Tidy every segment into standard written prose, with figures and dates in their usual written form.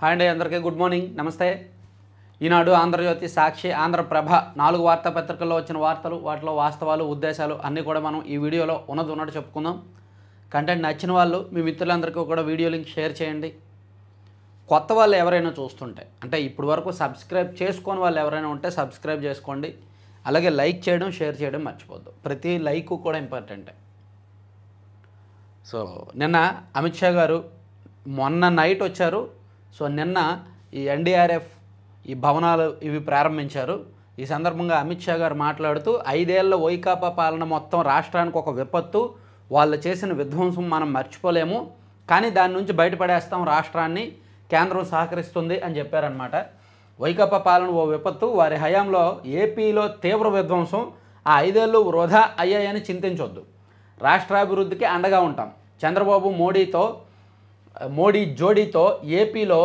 Hi అండి, అందరికీ good morning, నమస్తే. ఈనాడు, ఆంధ్రజ్యోతి, సాక్షి, ఆంధ్రప్రభ 4 వార్తాపత్రికల్లో వచ్చిన వార్తలు, వాటిలో వాస్తవాలు, ఉద్దేశాలు అన్నీ కూడా మనం ఈ వీడియోలో ఉన్నట్టు చెప్పుకుందాం. కంటెంట్ నచ్చిన వాళ్ళు మీ మిత్రులందరికీ కూడా వీడియో లింక్ షేర్ చేయండి. కొత్త వాళ్ళు ఎవరైనా చూస్తుంటే, అంటే ఇప్పుడు వరకు సబ్స్క్రైబ్ చేసుకోని వాళ్ళు ఎవరైనా ఉంటే సబ్స్క్రైబ్ చేసుకోండి. అలాగే లైక్ చేయడం, షేర్ చేయడం మర్చిపోద్దు. ప్రతి లైక్ కూడా ఇంపార్టెంటే. సో నిన్న అమిత్ షా గారు మొన్న నైట్ వచ్చారు. సో నిన్న ఈ ఎన్డీఆర్ఎఫ్ ఈ భవనాలు ఇవి ప్రారంభించారు. ఈ సందర్భంగా అమిత్ షా గారు మాట్లాడుతూ 5 ఏళ్ల వైకాపా పాలన మొత్తం రాష్ట్రానికి ఒక విపత్తు, వాళ్ళు చేసిన విధ్వంసం మనం మర్చిపోలేము, కానీ దాని నుంచి బయటపడేస్తాం, రాష్ట్రాన్ని కేంద్రం సహకరిస్తుంది అని చెప్పారనమాట. వైకాపా పాలన ఓ విపత్తు, వారి హయాంలో ఏపీలో తీవ్ర విధ్వంసం, ఆ 5 ఏళ్ళు వృధా అయ్యాయని చింతించొద్దు, రాష్ట్రాభివృద్ధికి అండగా ఉంటాం. చంద్రబాబు మోడీ జోడీతో ఏపీలో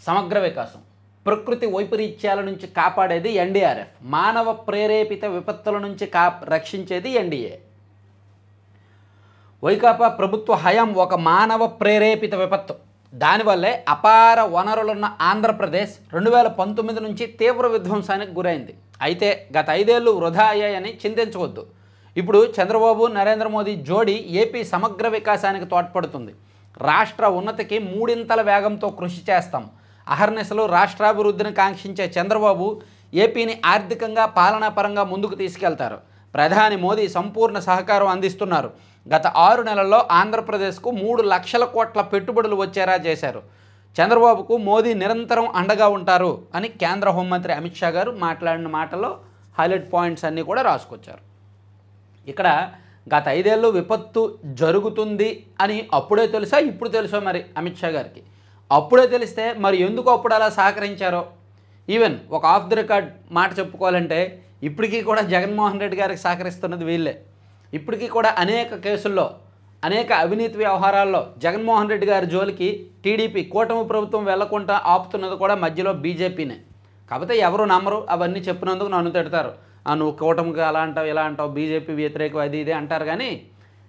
సమగ్ర వికాసం, ప్రకృతి వైపరీత్యాల నుంచి కాపాడేది ఎన్డీఆర్ఎఫ్, మానవ ప్రేరేపిత విపత్తుల నుంచి రక్షించేది ఎన్డీఏ. వైకాపా ప్రభుత్వ హయాం ఒక మానవ ప్రేరేపిత విపత్తు. దానివల్లే అపార వనరులున్న ఆంధ్రప్రదేశ్ 2019 నుంచి తీవ్ర విధ్వంసానికి గురైంది. అయితే గత 5 ఏళ్ళు వృధా అయ్యాయని చింతించవద్దు. ఇప్పుడు చంద్రబాబు, నరేంద్ర మోదీ జోడీ ఏపీ సమగ్ర వికాసానికి తోడ్పడుతుంది. రాష్ట్ర ఉన్నతికి 3 వేగంతో కృషి చేస్తాం. అహర్నిశలు రాష్ట్రాభివృద్ధిని కాంక్షించే చంద్రబాబు ఏపీని ఆర్థికంగా, పాలనాపరంగా ముందుకు తీసుకెళ్తారు. ప్రధాని మోదీ సంపూర్ణ సహకారం అందిస్తున్నారు. గత 6 నెలల్లో ఆంధ్రప్రదేశ్కు 3 లక్షల కోట్ల పెట్టుబడులు వచ్చేలా చేశారు. చంద్రబాబుకు మోదీ నిరంతరం అండగా ఉంటారు అని కేంద్ర హోంమంత్రి అమిత్ షా గారు మాట్లాడిన మాటల్లో హైలైట్ పాయింట్స్ అన్నీ కూడా రాసుకొచ్చారు. ఇక్కడ గత 5 ఏళ్ళు విపత్తు జరుగుతుంది అని అప్పుడే తెలుసా, ఇప్పుడు తెలుసా మరి అమిత్ షా గారికి? అప్పుడే తెలిస్తే మరి ఎందుకు అప్పుడు అలా సహకరించారో, ఈవెన్ ఒక ఆఫ్ ది రికార్డ్ మాట చెప్పుకోవాలంటే ఇప్పటికీ కూడా జగన్మోహన్ రెడ్డి గారికి సహకరిస్తున్నది వీళ్ళే. ఇప్పటికీ కూడా అనేక కేసుల్లో, అనేక అవినీతి వ్యవహారాల్లో జగన్మోహన్ రెడ్డి గారి జోలికి టీడీపీ కూటమి ప్రభుత్వం వెళ్లకుండా ఆపుతున్నది కూడా మధ్యలో బీజేపీనే. కాకపోతే ఎవరు నమ్మరు, అవన్నీ చెప్పినందుకు నన్ను తిడతారు, నువ్వు కూటమికి అలా అంటావు, ఇలా అంటావు, బీజేపీ వ్యతిరేకం అది ఇది అంటారు. కానీ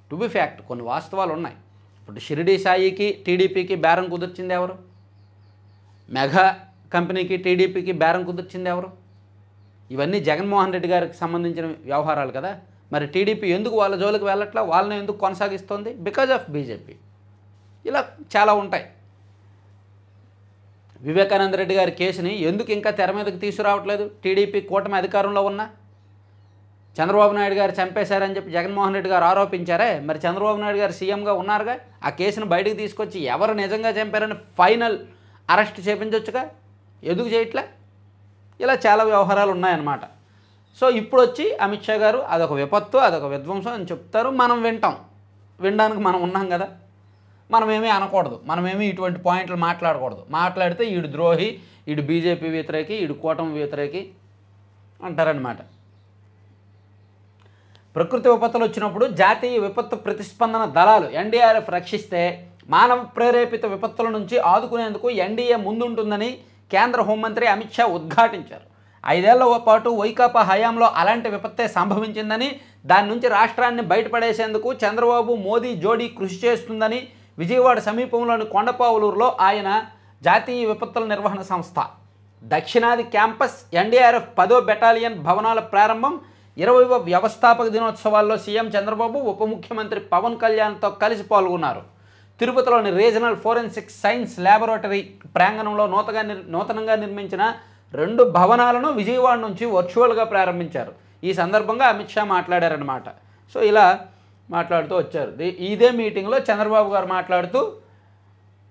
టు బి ఫ్యాక్ట్ కొన్ని వాస్తవాలు ఉన్నాయి. ఇప్పుడు షిరిడి సాయికి టీడీపీకి బేరం కుదిర్చింది ఎవరు? మెగా కంపెనీకి టీడీపీకి బేరం కుదిర్చింది ఎవరు? ఇవన్నీ జగన్మోహన్ రెడ్డి గారికి సంబంధించిన వ్యవహారాలు కదా. మరి టీడీపీ ఎందుకు వాళ్ళ జోలికి వెళ్ళట్లా, వాళ్ళని ఎందుకు కొనసాగిస్తుంది? Because of BJP. ఇలా చాలా ఉంటాయి. వివేకానంద రెడ్డి గారి కేసుని ఎందుకు ఇంకా తెర మీదకి తీసుకురావట్లేదు? టీడీపీ కూటమి అధికారంలో ఉన్నా చంద్రబాబు నాయుడు గారు చంపేశారని చెప్పి జగన్మోహన్ రెడ్డి గారు ఆరోపించారే, మరి చంద్రబాబు నాయుడు గారు సీఎంగా ఉన్నారుగా, ఆ కేసును బయటకు తీసుకొచ్చి ఎవరు నిజంగా చంపారని ఫైనల్ అరెస్ట్ చేయించవచ్చుగా, ఎందుకు చేయట్లే? ఇలా చాలా వ్యవహారాలు ఉన్నాయన్నమాట. సో ఇప్పుడు వచ్చి అమిత్ షా గారు అదొక విపత్తు, అదొక విధ్వంసం అని చెప్తారు. మనం వినడానికి మనం ఉన్నాం కదా, మనమేమీ అనకూడదు, మనమేమీ ఇటువంటి పాయింట్లు మాట్లాడకూడదు. మాట్లాడితే ఈడు ద్రోహి, ఈడు బీజేపీ వ్యతిరేకి, ఈడు కూటమి వ్యతిరేకి అంటారనమాట. ప్రకృతి విపత్తులు వచ్చినప్పుడు జాతీయ విపత్తు ప్రతిస్పందన దళాలు ఎన్డీఆర్ఎఫ్ రక్షిస్తే, మానవ ప్రేరేపిత విపత్తుల నుంచి ఆదుకునేందుకు ఎన్డీఏ ముందుంటుందని కేంద్ర హోంమంత్రి అమిత్ షా ఉద్ఘాటించారు. 5 ఏళ్ల పాటు వైకాపా హయాంలో అలాంటి విపత్తే సంభవించిందని, దాని నుంచి రాష్ట్రాన్ని బయటపడేసేందుకు చంద్రబాబు మోదీ జోడీ కృషి చేస్తుందని విజయవాడ సమీపంలోని కొండపావులూరులో ఆయన జాతీయ విపత్తుల నిర్వహణ సంస్థ దక్షిణాది క్యాంపస్ ఎన్డీఆర్ఎఫ్ 10వ బెటాలియన్ భవనాల ప్రారంభం, 20వ వ్యవస్థాపక దినోత్సవాల్లో సీఎం చంద్రబాబు, ఉప ముఖ్యమంత్రి పవన్ కళ్యాణ్తో కలిసి పాల్గొన్నారు. తిరుపతిలోని రీజనల్ ఫోరెన్సిక్ సైన్స్ ల్యాబొరేటరీ ప్రాంగణంలో నూతనంగా నిర్మించిన 2 భవనాలను విజయవాడ నుంచి వర్చువల్గా ప్రారంభించారు. ఈ సందర్భంగా అమిత్ షా మాట్లాడారన్నమాట. సో ఇలా మాట్లాడుతూ వచ్చారు. ఇదే మీటింగ్లో చంద్రబాబు గారు మాట్లాడుతూ,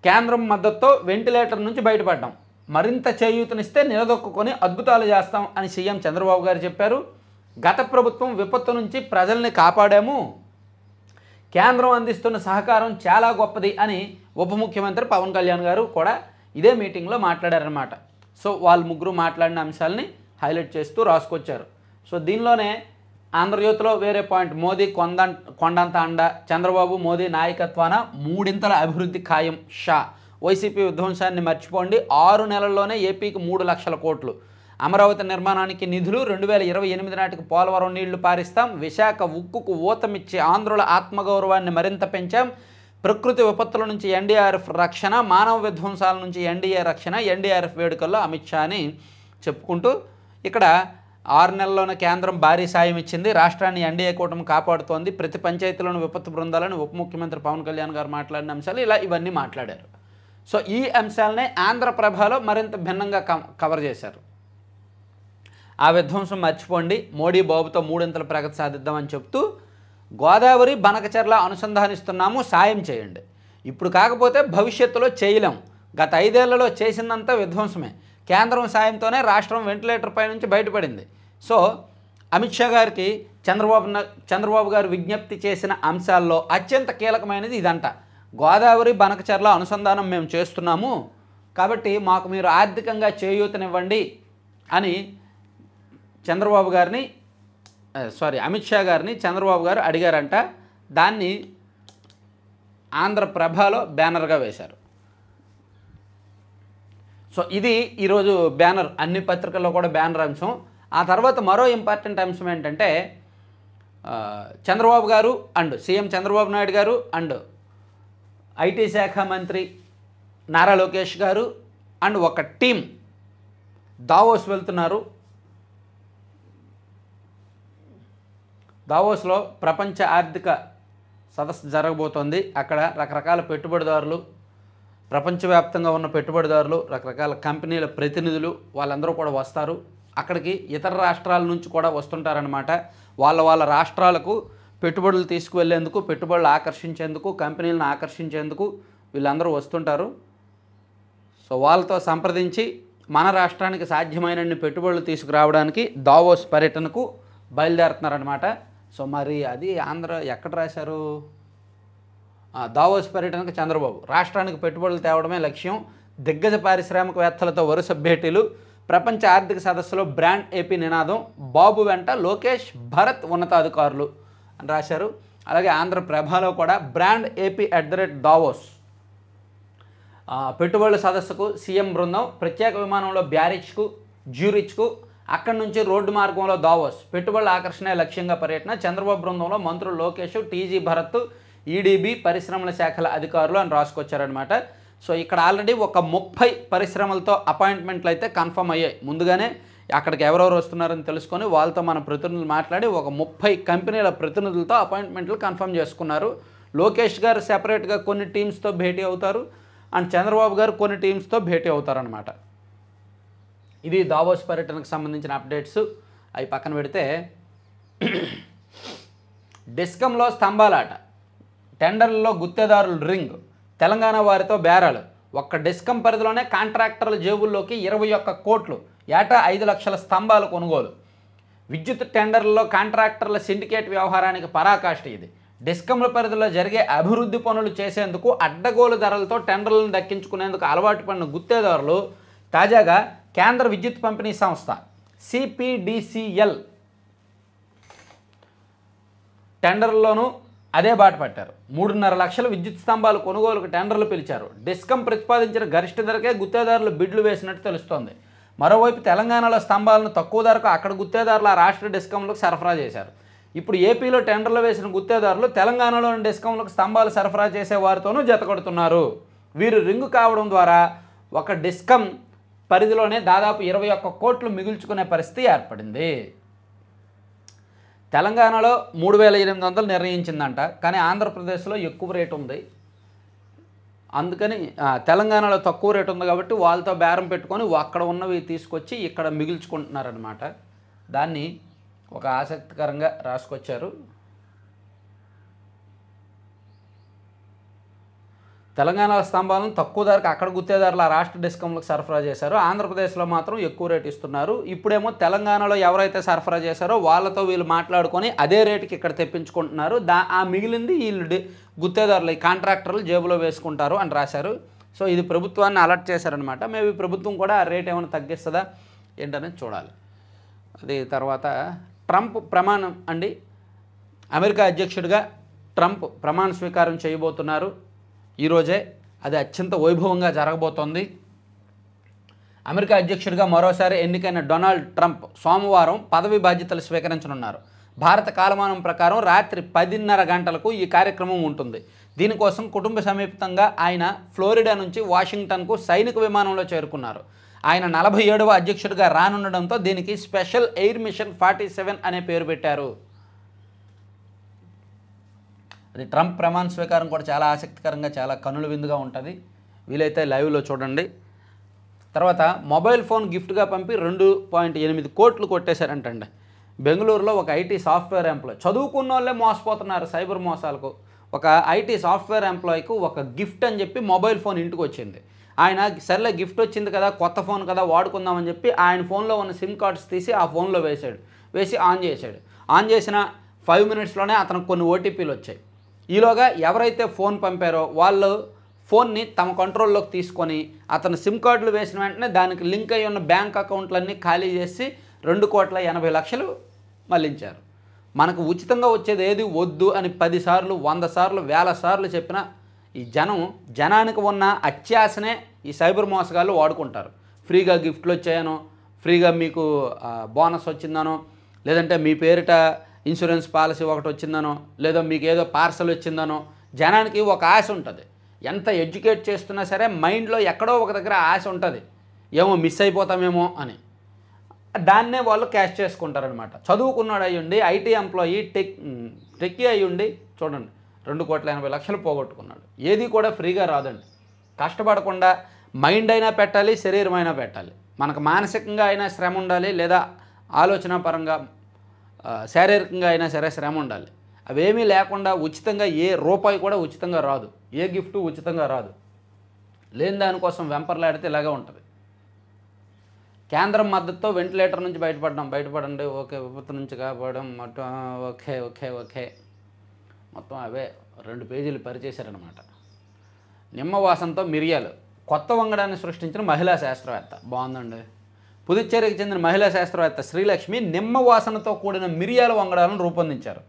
కేంద్రం మద్దతుతో వెంటిలేటర్ నుంచి బయటపడ్డాం, మరింత చేయూతనిస్తే నిలదొక్కుని అద్భుతాలు చేస్తాం అని సీఎం చంద్రబాబు గారు చెప్పారు. గత ప్రభుత్వం విపత్తు నుంచి ప్రజల్ని కాపాడాము, కేంద్రం అందిస్తున్న సహకారం చాలా గొప్పది అని ఉప ముఖ్యమంత్రి పవన్ కళ్యాణ్ గారు కూడా ఇదే మీటింగ్లో మాట్లాడారన్నమాట. సో వాళ్ళు ముగ్గురు మాట్లాడిన అంశాలని హైలైట్ చేస్తూ రాసుకొచ్చారు. సో దీనిలోనే ఆంధ్రజ్యోతిలో వేరే పాయింట్, మోదీ కొండంత అండ, చంద్రబాబు మోదీ నాయకత్వాన 3 అభివృద్ధి ఖాయం, షా వైసీపీ విధ్వంసాన్ని మర్చిపోండి, 6 నెలల్లోనే ఏపీకి 3 లక్షల కోట్లు, అమరావతి నిర్మాణానికి నిధులు, 2028 నాటికి పోలవరం నీళ్లు పారిస్తాం, విశాఖ ఉక్కుకు ఊతమిచ్చి ఆంధ్రుల ఆత్మగౌరవాన్ని మరింత పెంచాం, ప్రకృతి విపత్తుల నుంచి ఎన్డీఆర్ఎఫ్ రక్షణ, మానవ విధ్వంసాల నుంచి ఎన్డీఏ రక్షణ, ఎన్డీఆర్ఎఫ్ వేడుకల్లో అమిత్ షా అని చెప్పుకుంటూ ఇక్కడ 6 నెలల్లోనే కేంద్రం భారీ సాయం ఇచ్చింది, రాష్ట్రాన్ని ఎన్డీఏ కూటమి కాపాడుతోంది, ప్రతి పంచాయతీలోని విపత్తు బృందాలను ఉప ముఖ్యమంత్రి పవన్ కళ్యాణ్ గారు మాట్లాడిన అంశాలు ఇవన్నీ మాట్లాడారు. సో ఈ అంశాలనే ఆంధ్రప్రభలో మరింత భిన్నంగా కవర్ చేశారు. ఆ విధ్వంసం మర్చిపోండి, మోడీ బాబుతో 3 ప్రగతి సాధిద్దామని చెప్తూ గోదావరి బనకచెర్ల అనుసంధానిస్తున్నాము, సాయం చేయండి. ఇప్పుడు కాకపోతే భవిష్యత్తులో చేయలేం, గత 5 ఏళ్లలో చేసిందంతా విధ్వంసమే, కేంద్రం సాయంతోనే రాష్ట్రం వెంటిలేటర్ పై నుంచి బయటపడింది. సో అమిత్ షా గారికి చంద్రబాబు గారు విజ్ఞప్తి చేసిన అంశాల్లో అత్యంత కీలకమైనది ఇదంట. గోదావరి బనకచెర్ల అనుసంధానం మేము చేస్తున్నాము, కాబట్టి మాకు మీరు ఆర్థికంగా చేయూతనివ్వండి అని అమిత్ షా గారిని చంద్రబాబు గారు అడిగారంట. దాన్ని ఆంధ్రప్రభలో బ్యానర్గా వేశారు. సో ఇది ఈరోజు బ్యానర్, అన్ని పత్రికల్లో కూడా బ్యానర్ అంశం. ఆ తర్వాత మరో ఇంపార్టెంట్ అంశం ఏంటంటే చంద్రబాబు గారు అండ్ సీఎం చంద్రబాబు నాయుడు గారు అండ్ ఐటీ శాఖ మంత్రి నారా లోకేష్ గారు అండ్ ఒక టీం దావోస్ వెళ్తున్నారు. దావోస్లో ప్రపంచ ఆర్థిక సదస్సు జరగబోతోంది. అక్కడ రకరకాల పెట్టుబడిదారులు, ప్రపంచవ్యాప్తంగా ఉన్న పెట్టుబడిదారులు, రకరకాల కంపెనీల ప్రతినిధులు వాళ్ళందరూ కూడా వస్తారు. అక్కడికి ఇతర రాష్ట్రాల నుంచి కూడా వస్తుంటారనమాట. వాళ్ళ రాష్ట్రాలకు పెట్టుబడులు తీసుకువెళ్ళేందుకు, పెట్టుబడులు ఆకర్షించేందుకు, కంపెనీలను ఆకర్షించేందుకు వీళ్ళందరూ వస్తుంటారు. సో వాళ్ళతో సంప్రదించి మన రాష్ట్రానికి సాధ్యమైనన్ని పెట్టుబడులు తీసుకురావడానికి దావోస్ పర్యటనకు బయలుదేరుతున్నారనమాట. సో మరి అది ఆంధ్ర ఎక్కడ రాశారు? దావోస్ పర్యటనకు చంద్రబాబు, రాష్ట్రానికి పెట్టుబడులు తేవడమే లక్ష్యం, దిగ్గజ పారిశ్రామికవేత్తలతో వరుస భేటీలు, ప్రపంచ ఆర్థిక సదస్సులో బ్రాండ్ ఏపీ నినాదం, బాబు వెంట లోకేష్, భరత్ ఉన్నతాధికారులు అని రాశారు. అలాగే ఆంధ్రప్రభలో కూడా బ్రాండ్ ఏపీ @దావోస్ పెట్టుబడుల సదస్సుకు సీఎం బృందం, ప్రత్యేక విమానంలో బ్యారిచ్కు, జ్యూరిచ్కు, అక్కడి నుంచి రోడ్డు మార్గంలో దావోస్, పెట్టుబడుల ఆకర్షణ లక్ష్యంగా పర్యటన, చంద్రబాబు బృందంలో మంత్రులు లోకేష్, టీజీ భరత్, ఈడీబీ, పరిశ్రమల శాఖల అధికారులు అని రాసుకొచ్చారనమాట. సో ఇక్కడ ఆల్రెడీ ఒక 30 పరిశ్రమలతో అపాయింట్మెంట్లు అయితే కన్ఫర్మ్ అయ్యాయి. ముందుగానే అక్కడికి ఎవరెవరు వస్తున్నారని తెలుసుకొని వాళ్ళతో మన ప్రతినిధులు మాట్లాడి ఒక 30 కంపెనీల ప్రతినిధులతో అపాయింట్మెంట్లు కన్ఫర్మ్ చేసుకున్నారు. లోకేష్ గారు సెపరేట్గా కొన్ని టీమ్స్తో భేటీ అవుతారు అండ్ చంద్రబాబు గారు కొన్ని టీమ్స్తో భేటీ అవుతారనమాట. ఇది దావోస్ పర్యటనకు సంబంధించిన అప్డేట్స్. అవి పక్కన పెడితే డిస్కంలో స్తంభాలాట, టెండర్లలో గుత్తేదారులు రింగ్, తెలంగాణ వారితో బేరాలు, ఒక్క డిస్కం పరిధిలోనే కాంట్రాక్టర్ల జేబుల్లోకి 21 కోట్లు, ఏటా 5 లక్షల స్తంభాలు కొనుగోలు. విద్యుత్ టెండర్లలో కాంట్రాక్టర్ల సిండికేట్ వ్యవహారానికి పరాకాష్ఠ ఇది. డిస్కంల పరిధిలో జరిగే అభివృద్ధి పనులు చేసేందుకు అడ్డగోలు ధరలతో టెండర్లను దక్కించుకునేందుకు అలవాటు పడిన గుత్తేదారులు తాజాగా కేంద్ర విద్యుత్ పంపిణీ సంస్థ సిపిడిసిఎల్ టెండర్లోనూ అదే బాట పట్టారు. 3.5 లక్షల విద్యుత్ స్తంభాలు కొనుగోలుకు టెండర్లు పిలిచారు. డిస్కం ప్రతిపాదించిన గరిష్ట ధరకే గుత్తేదారులు బిడ్లు వేసినట్టు తెలుస్తోంది. మరోవైపు తెలంగాణలో స్తంభాలను తక్కువ ధరకు అక్కడ గుత్తేదారులు ఆ రాష్ట్ర డిస్కంలకు సరఫరా చేశారు. ఇప్పుడు ఏపీలో టెండర్లు వేసిన గుత్తేదారులు తెలంగాణలోని డిస్కంలకు స్తంభాలు సరఫరా చేసే వారితోనూ జతకడుతున్నారు. వీరు రింగు కావడం ద్వారా ఒక డిస్కం పరిధిలోనే దాదాపు 21 కోట్లు మిగుల్చుకునే పరిస్థితి ఏర్పడింది. తెలంగాణలో 3,800 నిర్ణయించిందంట, కానీ ఆంధ్రప్రదేశ్లో ఎక్కువ రేటు ఉంది. అందుకని తెలంగాణలో తక్కువ రేటు ఉంది కాబట్టి వాళ్ళతో బేరం పెట్టుకొని అక్కడ ఉన్నవి తీసుకొచ్చి ఇక్కడ మిగుల్చుకుంటున్నారనమాట. దాన్ని ఒక ఆసక్తికరంగా రాసుకొచ్చారు. తెలంగాణ స్తంభాలను తక్కువ ధరకు అక్కడ గుత్తేదారులు ఆ రాష్ట్ర డిస్కంలకు సరఫరా చేశారు. ఆంధ్రప్రదేశ్లో మాత్రం ఎక్కువ రేటు ఇస్తున్నారు. ఇప్పుడేమో తెలంగాణలో ఎవరైతే సరఫరా చేశారో వాళ్ళతో వీళ్ళు మాట్లాడుకొని అదే రేటుకి ఇక్కడ తెప్పించుకుంటున్నారు. ఆ మిగిలింది వీళ్ళు గుత్తేదారులు, ఈ కాంట్రాక్టర్లు జేబులో వేసుకుంటారు అని రాశారు. సో ఇది ప్రభుత్వాన్ని అలర్ట్ చేశారనమాట. మేబీ ప్రభుత్వం కూడా ఆ రేట్ ఏమైనా తగ్గిస్తుందా ఏంటనేది చూడాలి. అది తర్వాత ట్రంప్ ప్రమాణం అండి. అమెరికా అధ్యక్షుడిగా ట్రంప్ ప్రమాణ స్వీకారం చేయబోతున్నారు ఈరోజే. అది అత్యంత వైభవంగా జరగబోతోంది. అమెరికా అధ్యక్షుడిగా మరోసారి ఎన్నికైన డొనాల్డ్ ట్రంప్ సోమవారం పదవి బాధ్యతలు స్వీకరించనున్నారు. భారత కాలమానం ప్రకారం రాత్రి 10:30 గంటలకు ఈ కార్యక్రమం ఉంటుంది. దీనికోసం కుటుంబ సమేతంగా ఆయన ఫ్లోరిడా నుంచి వాషింగ్టన్కు సైనిక విమానంలో చేరుకున్నారు. ఆయన 47వ అధ్యక్షుడిగా రానుండడంతో దీనికి స్పెషల్ ఎయిర్ మిషన్ 47 అనే పేరు పెట్టారు. అది ట్రంప్ ప్రమాణ స్వీకారం కూడా చాలా ఆసక్తికరంగా, చాలా కనుల విందుగా ఉంటుంది. వీలైతే లైవ్లో చూడండి. తర్వాత మొబైల్ ఫోన్ గిఫ్ట్గా పంపి 2.8 కోట్లు కొట్టేశారంటండి. బెంగళూరులో ఒక ఐటీ సాఫ్ట్వేర్ ఎంప్లాయ్, చదువుకున్న వాళ్ళే మోసపోతున్నారు సైబర్ మోసాలకు. ఒక ఐటీ సాఫ్ట్వేర్ ఎంప్లాయ్కు ఒక గిఫ్ట్ అని చెప్పి మొబైల్ ఫోన్ ఇంటికి వచ్చింది. ఆయన సర్లే గిఫ్ట్ వచ్చింది కదా, కొత్త ఫోన్ కదా వాడుకుందామని చెప్పి ఆయన ఫోన్లో ఉన్న సిమ్ కార్డ్స్ తీసి ఆ ఫోన్లో వేసి ఆన్ చేశాడు. ఆన్ చేసిన 5 మినిట్స్లోనే అతనికి కొన్ని ఓటీపీలు వచ్చాయి. ఈలోగా ఎవరైతే ఫోన్ పంపారో వాళ్ళు ఫోన్ని తమ కంట్రోల్లోకి తీసుకొని అతను సిమ్ కార్డులు వేసిన వెంటనే దానికి లింక్ అయి ఉన్న బ్యాంక్ అకౌంట్లన్నీ ఖాళీ చేసి 2,80,00,000 మళ్లించారు. మనకు ఉచితంగా వచ్చేది ఏది వద్దు అని 10 సార్లు 100 సార్లు 1000 సార్లు చెప్పినా ఈ జనానికి ఉన్న అత్యాశనే ఈ సైబర్ మోసగాళ్ళు వాడుకుంటారు. ఫ్రీగా గిఫ్ట్లు వచ్చాయనో, ఫ్రీగా మీకు బోనస్ వచ్చిందనో, లేదంటే మీ పేరిట ఇన్సూరెన్స్ పాలసీ ఒకటి వచ్చిందనో, లేదా మీకు ఏదో పార్సల్ వచ్చిందనో, జనానికి ఒక ఆశ ఉంటుంది. ఎంత ఎడ్యుకేట్ చేస్తున్నా సరే మైండ్లో ఎక్కడో ఒక దగ్గర ఆశ ఉంటుంది, ఏమో మిస్ అయిపోతామేమో అని. దాన్నే వాళ్ళు క్యాష్ చేసుకుంటారనమాట. చదువుకున్నాడు అయ్యుండి, ఐటీ ఎంప్లాయీ, టెక్కీ అయ్యుండి చూడండి 2,80,00,000 పోగొట్టుకున్నాడు. ఏది కూడా ఫ్రీగా రాదండి. కష్టపడకుండా మైండ్ అయినా పెట్టాలి, శరీరం అయినా పెట్టాలి. మనకు మానసికంగా అయినా శ్రమ ఉండాలి, లేదా ఆలోచన పరంగా శారీరకంగా అయినా సరే శ్రమ ఉండాలి. అవేమీ లేకుండా ఉచితంగా ఏ రూపాయి కూడా ఉచితంగా రాదు, ఏ గిఫ్ట్ ఉచితంగా రాదు. లేని దానికోసం వెంపర్లాడితే ఇలాగే ఉంటుంది. కేంద్రం మద్దతుతో వెంటిలేటర్ నుంచి బయటపడండి, ఓకే, విపత్తు నుంచి కాపాడడం, మొత్తం ఓకే మొత్తం అవే 2 పేజీలు పరిచేశారనమాట. నిమ్మవాసంతో మిరియాలు, కొత్త వంగడాన్ని సృష్టించిన మహిళా శాస్త్రవేత్త. బాగుందండి. పుదుచ్చేరికి చెందిన మహిళా శాస్త్రవేత్త శ్రీలక్ష్మి నిమ్మ వాసనతో కూడిన మిరియాల వంగడాలను రూపొందించారు.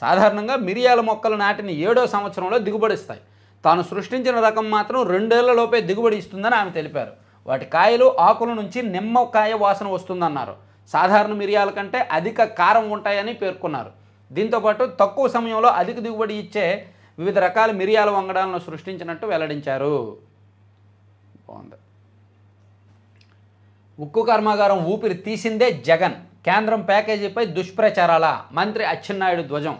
సాధారణంగా మిరియాల మొక్కలు నాటిన 7వ సంవత్సరంలో దిగుబడిస్తాయి. తాను సృష్టించిన రకం మాత్రం 2 ఏళ్లలోపే దిగుబడి ఇస్తుందని ఆమె తెలిపారు. వాటి కాయలు, ఆకుల నుంచి నిమ్మకాయ వాసన వస్తుందన్నారు. సాధారణ మిరియాల కంటే అధిక కారం ఉంటాయని పేర్కొన్నారు. దీంతోపాటు తక్కువ సమయంలో అధిక దిగుబడి ఇచ్చే వివిధ రకాల మిరియాల వంగడాలను సృష్టించినట్టు వెల్లడించారు. బాగుంది. ఉక్కు కర్మాగారం ఊపిరి తీసిందే జగన్, కేంద్రం ప్యాకేజీపై దుష్ప్రచారాల, మంత్రి అచ్చెన్నాయుడు ధ్వజం.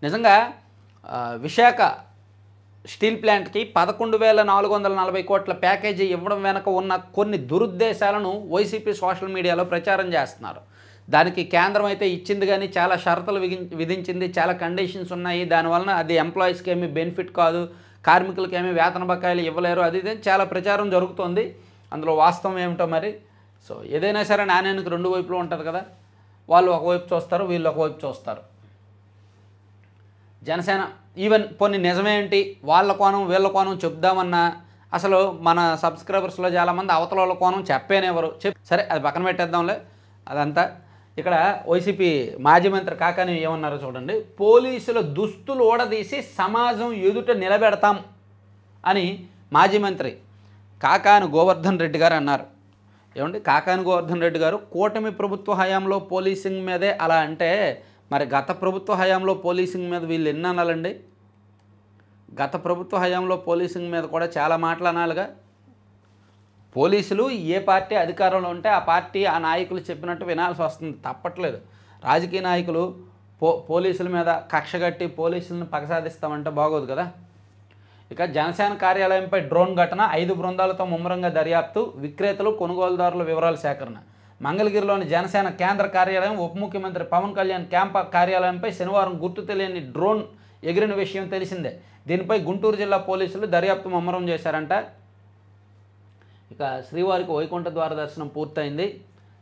నిజంగా విశాఖ స్టీల్ ప్లాంట్కి 11,440 కోట్ల ప్యాకేజీ ఇవ్వడం వెనక ఉన్న కొన్ని దురుద్దేశాలను వైసీపీ సోషల్ మీడియాలో ప్రచారం చేస్తున్నారు. దానికి కేంద్రం అయితే ఇచ్చింది, కానీ చాలా షరతులు విధించింది, చాలా కండిషన్స్ ఉన్నాయి. దానివలన అది ఎంప్లాయీస్కి ఏమీ బెనిఫిట్ కాదు, కార్మికులకి ఏమీ వేతన బకాయిలు ఇవ్వలేరు, అది ఇది చాలా ప్రచారం జరుగుతోంది. అందులో వాస్తవం ఏమిటో మరి. సో ఏదైనా సరే నాణ్యానికి 2 వైపులు ఉంటుంది కదా. వాళ్ళు ఒకవైపు చూస్తారు, వీళ్ళు ఒకవైపు చూస్తారు. జనసేన ఈవెన్ కొన్ని నిజమేంటి వాళ్ళ కోణం వీళ్ళ కోణం చెప్దామన్నా అసలు మన సబ్స్క్రైబర్స్లో చాలామంది అవతల వాళ్ళ కోణం చెప్పేనేవారు. సరే అది పక్కన పెట్టేద్దాంలే అదంతా. ఇక్కడ వైసీపీ మాజీ మంత్రి కాకాని ఏమన్నారో చూడండి. పోలీసుల దుస్తులు ఊడదీసి సమాజం ఎదుట నిలబెడతాం అని మాజీ మంత్రి కాకాని గోవర్ధన్ రెడ్డి గారు అన్నారు. ఏమండి, కాకాని గోవర్ధన్ రెడ్డి గారు కూటమి ప్రభుత్వ హయాంలో పోలీసింగ్ మీదే అలా అంటే మరి గత ప్రభుత్వ హయాంలో పోలీసింగ్ మీద వీళ్ళు ఎన్ని అనాలండి? గత ప్రభుత్వ హయాంలో పోలీసింగ్ మీద కూడా చాలా మాటలు అనాలిగా. పోలీసులు ఏ పార్టీ అధికారంలో ఉంటే ఆ పార్టీ ఆ నాయకులు చెప్పినట్టు వినాల్సి వస్తుంది, తప్పట్లేదు. రాజకీయ నాయకులు పోలీసుల మీద కక్షగట్టి పోలీసులను పగసాదిస్తామంటే బాగోదు కదా. ఇక జనసేన కార్యాలయంపై డ్రోన్ ఘటన, 5 బృందాలతో ముమ్మరంగా దర్యాప్తు, విక్రేతలు కొనుగోలుదారుల వివరాల సేకరణ. మంగళగిరిలోని జనసేన కేంద్ర కార్యాలయం, ఉప ముఖ్యమంత్రి పవన్ కళ్యాణ్ క్యాంప్ కార్యాలయంపై శనివారం గుర్తు తెలియని డ్రోన్ ఎగిరిన విషయం తెలిసిందే. దీనిపై గుంటూరు జిల్లా పోలీసులు దర్యాప్తు ముమ్మరం చేశారంట. ఇక శ్రీవారికి వైకుంఠ ద్వార దర్శనం పూర్తయింది.